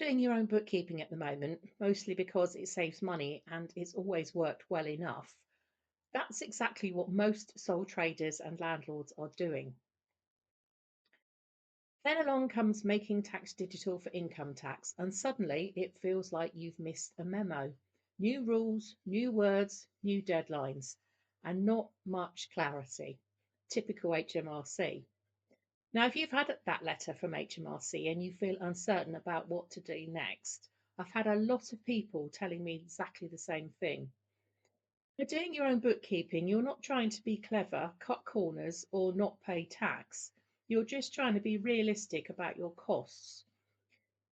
Doing your own bookkeeping at the moment, mostly because it saves money and it's always worked well enough. That's exactly what most sole traders and landlords are doing. Then along comes making tax digital for income tax, and suddenly it feels like you've missed a memo. New rules, new words, new deadlines, and not much clarity. Typical HMRC. Now, if you've had that letter from HMRC and you feel uncertain about what to do next, I've had a lot of people telling me exactly the same thing. By doing your own bookkeeping, you're not trying to be clever, cut corners, or not pay tax. You're just trying to be realistic about your costs.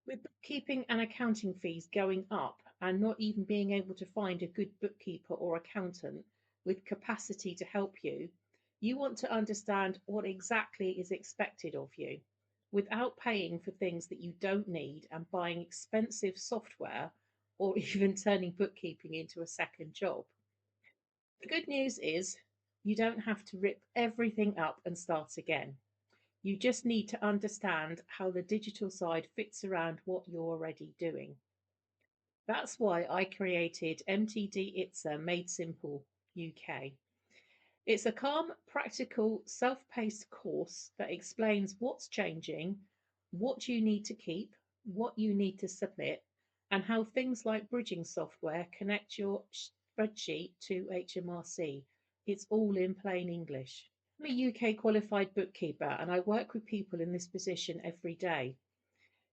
With bookkeeping and accounting fees going up and not even being able to find a good bookkeeper or accountant with capacity to help you, you want to understand what exactly is expected of you without paying for things that you don't need and buying expensive software or even turning bookkeeping into a second job. The good news is you don't have to rip everything up and start again. You just need to understand how the digital side fits around what you're already doing. That's why I created MTD ITSA Made Simple UK. It's a calm, practical, self paced course that explains what's changing, what you need to keep, what you need to submit, and how things like bridging software connect your spreadsheet to HMRC. It's all in plain English. I'm a UK qualified bookkeeper and I work with people in this position every day.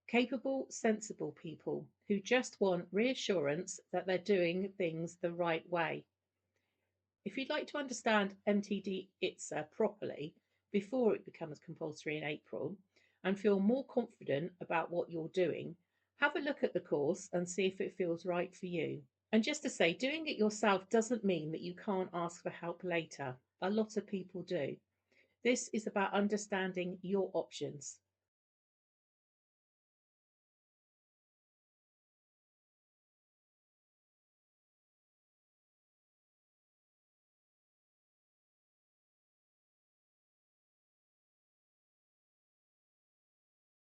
Capable, sensible people who just want reassurance that they're doing things the right way. If you'd like to understand MTD ITSA properly before it becomes compulsory in April and feel more confident about what you're doing, have a look at the course and see if it feels right for you. And just to say, doing it yourself doesn't mean that you can't ask for help later. A lot of people do. This is about understanding your options.